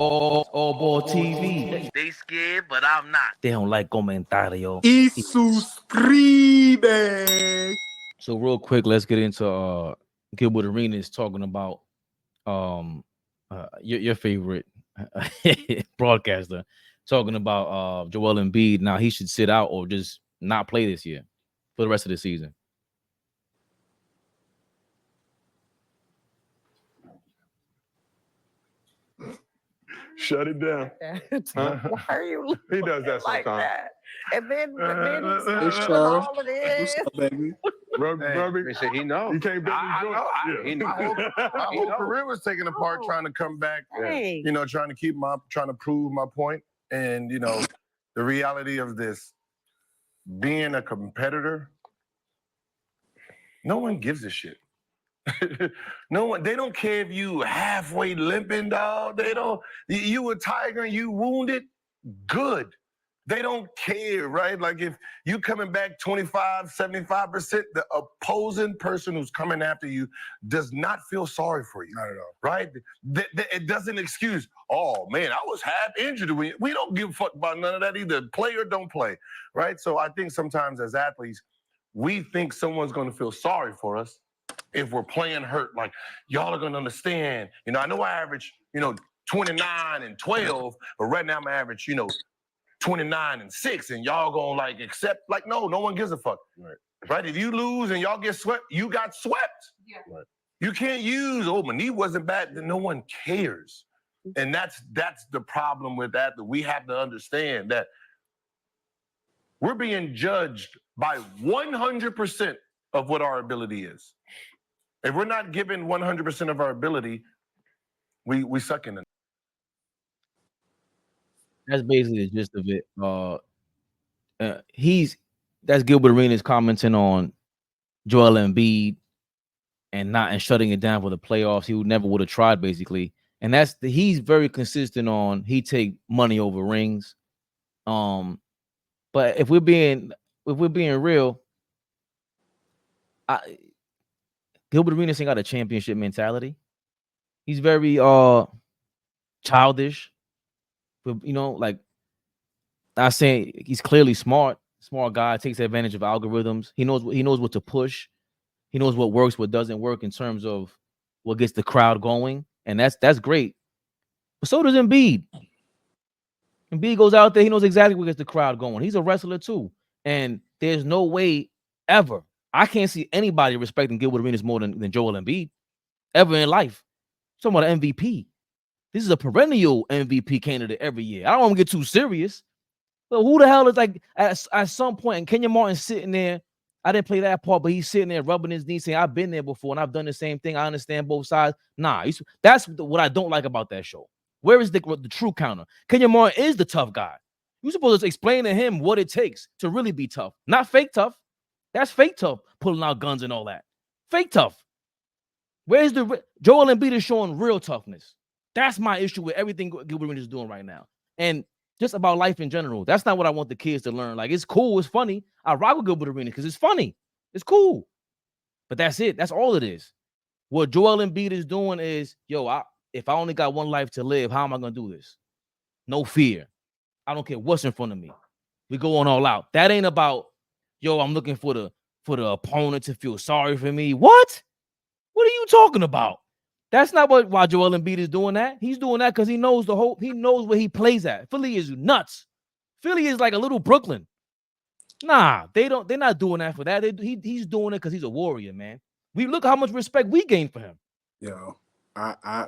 AllBall TV. They scared, but I'm not. They don't like comentario. Y suscribe. So real quick, let's get into Gilbert Arenas talking about your favorite broadcaster talking about Joel Embiid. Now he should sit out or just not play this year for the rest of the season. Shut it down. Why are you? He does that like sometimes. that? And then he's Hey, all of this. What's up, baby? Ruby, He knows. you can't bet I know. me. My whole career was taken apart trying to come back. Hey. You know, trying to prove my point. And, you know, the reality of this, being a competitor, no one gives a shit. No one, they don't care if you halfway limping, dog. They don't, you a tiger and you wounded, good. They don't care, right? Like if you coming back 25, 75%, the opposing person who's coming after you does not feel sorry for you. Not at all. Right? It doesn't excuse, oh man, I was half injured. We don't give a fuck about none of that either. Play or don't play, right? So I think sometimes as athletes, we think someone's gonna feel sorry for us if we're playing hurt. Like, y'all are gonna understand. You know, I know I average, 29 and 12, but right now I'm average, 29 and 6, and y'all gonna like accept, like, no one gives a fuck. Right? If you lose and y'all get swept, you got swept. Yeah. Right. You can't use, my knee wasn't bad, then no one cares. And that's the problem with that we have to understand that we're being judged by 100% of what our ability is. If we're not given 100% of our ability, we suck in it. That's basically the gist of it. That's Gilbert Arenas commenting on Joel Embiid and shutting it down for the playoffs. He never would have tried, basically. And he's very consistent on he take money over rings. But if we're being real, Gilbert Arenas ain't got a championship mentality. He's very childish. But like I say, he's clearly smart guy, takes advantage of algorithms. He knows what to push. He knows what works, what doesn't work in terms of what gets the crowd going. And that's great. But so does Embiid. Embiid goes out there, he knows exactly what gets the crowd going. He's a wrestler too. And there's no way ever. I can't see anybody respecting Gilbert Arenas more than Joel Embiid ever in life. Talking about an MVP. This is a perennial MVP candidate every year. I don't want to get too serious. But who the hell is like at some point, and Kenya Martin's sitting there. I didn't play that part, but he's sitting there rubbing his knees saying, I've been there before and I've done the same thing. I understand both sides. Nah, that's what I don't like about that show. Where is the true counter? Kenya Martin is the tough guy. You're supposed to explain to him what it takes to really be tough. Not fake tough. That's fake tough, pulling out guns and all that. Fake tough. Where's Joel Embiid is showing real toughness. That's my issue with everything Gilbert Arenas is doing right now. And just about life in general. That's not what I want the kids to learn. Like, it's cool. It's funny. I rock with Gilbert Arenas because it's funny. It's cool. But that's it. That's all it is. What Joel Embiid is doing is, if I only got one life to live, how am I going to do this? No fear. I don't care what's in front of me. We go on all out. That ain't about, I'm looking for the opponent to feel sorry for me. What? What are you talking about? That's not why Joel Embiid is doing that. He's doing that because he knows he knows where he plays at. Philly is nuts. Philly is like a little Brooklyn. Nah, they're not doing that for that. He's doing it because he's a warrior, man. We look how much respect we gained for him. I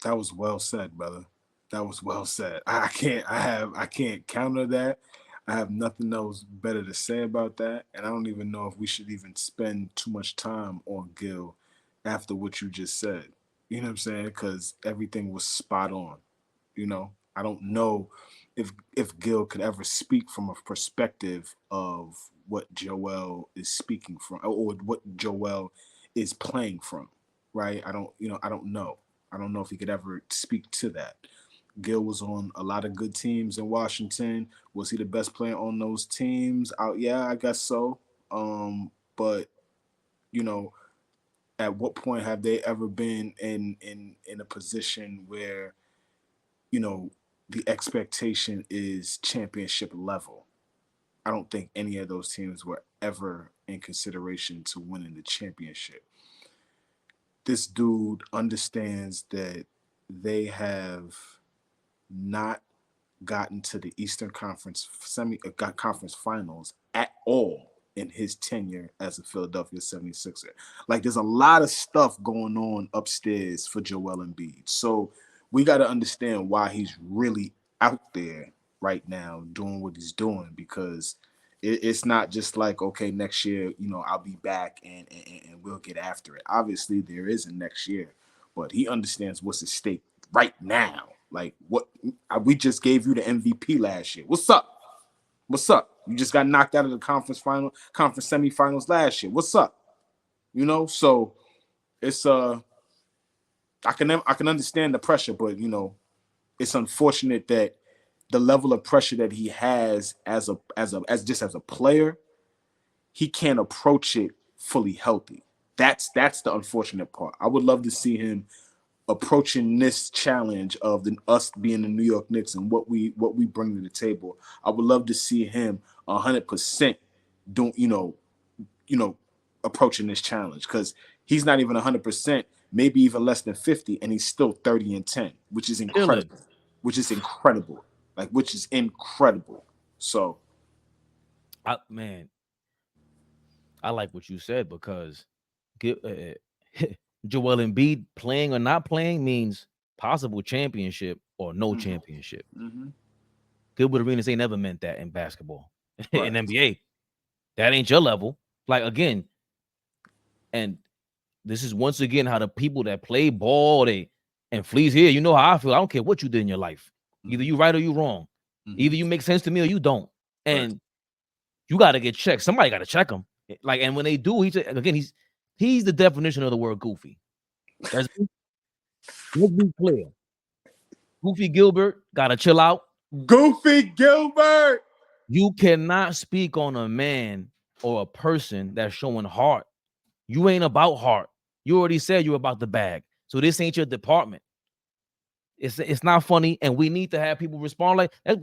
that was well said, brother. That was well said. I can't counter that. I have nothing else better to say about that. And I don't even know if we should even spend too much time on Gil after what you just said. You know what I'm saying? Because everything was spot on. I don't know if Gil could ever speak from a perspective of what Joel is speaking from or what Joel is playing from, right? I don't know. I don't know if he could ever speak to that. Gil was on a lot of good teams in Washington. Was he the best player on those teams? Yeah, I guess so. But at what point have they ever been in a position where the expectation is championship level. I don't think any of those teams were ever in consideration to winning the championship. This dude understands that they have not gotten to the Eastern Conference conference finals at all in his tenure as a Philadelphia 76er. Like, there's a lot of stuff going on upstairs for Joel Embiid. So we got to understand why he's really out there right now doing what he's doing, because it's not just like, okay, next year, I'll be back and we'll get after it. Obviously, there is a next year, but he understands what's at stake right now. Like, what we just gave you the MVP last year. What's up? What's up? You just got knocked out of the conference semifinals last year. What's up? So it's I can understand the pressure, but it's unfortunate that the level of pressure that he has as a player, he can't approach it fully healthy. That's the unfortunate part. I would love to see him approaching this challenge of us being the New York Knicks and what we bring to the table. I would love to see him 100% doing, approaching this challenge, because he's not even 100%, maybe even less than 50, and he's still 30-10, which is incredible. Which is incredible. So, I like what you said, because Joel Embiid playing or not playing means possible championship or no championship. Gilbert Arenas ain't never meant that in basketball. Right. In NBA, that ain't your level. Like, again, and this is once again how the people that play ball, and Flea's here, you know how I feel. I don't care what you did in your life. Either you right or you wrong. Either you make sense to me or you don't. And you got to get checked. Somebody got to check him. Like, and when they do, he's the definition of the word goofy. Let's be clear. Goofy Gilbert got to chill out. Goofy Gilbert. You cannot speak on a man or a person that's showing heart. You ain't about heart. You already said you're about the bag. So this ain't your department. It's not funny, and we need to have people respond like that.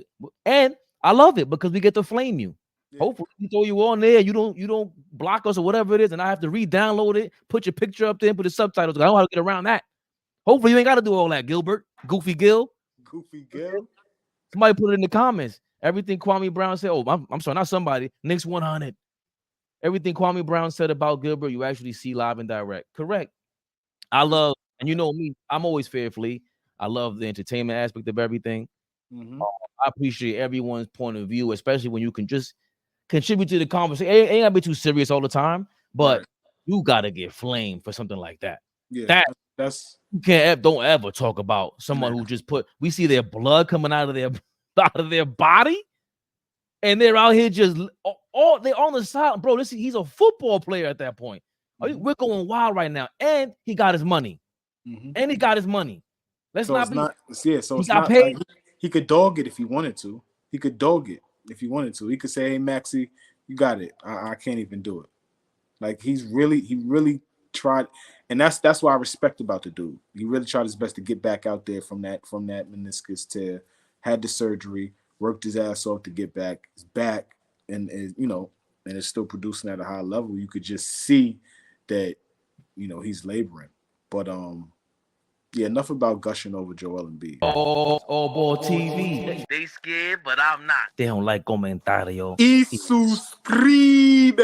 And I love it, because we get to flame you. Yeah. Hopefully we throw you on there. You don't block us or whatever it is, and I have to re-download it, put your picture up there, and put the subtitles. I don't know how to get around that. Hopefully you ain't got to do all that, Gilbert. Goofy Gil. Somebody put it in the comments. Everything Kwame Brown said. Oh, I'm sorry, not somebody. Knicks 100. Everything Kwame Brown said about Gilbert, you actually see live and direct. Correct. I love, and you know me, I'm always fairly. I love the entertainment aspect of everything. I appreciate everyone's point of view, especially when you can just contribute to the conversation. Ain't gotta be too serious all the time, but you gotta get flamed for something like that. Yeah, that's you don't ever talk about someone who just we see their blood coming out of their body, and they're out here just they're on the side, bro. He's a football player at that point. We're going wild right now, and he got his money, Let's not be. So it's not like he could dog it if he wanted to. He could say, "Hey, Maxie, you got it. I can't even do it." Like, he really tried, and that's what I respect about the dude. He really tried his best to get back out there from that meniscus tear. Had the surgery, worked his ass off to get back. He's back, and is still producing at a high level. You could just see that, he's laboring. But yeah, enough about gushing over Joel Embiid. AllBall TV. They scared, but I'm not. They don't like comentario. Y suscribe.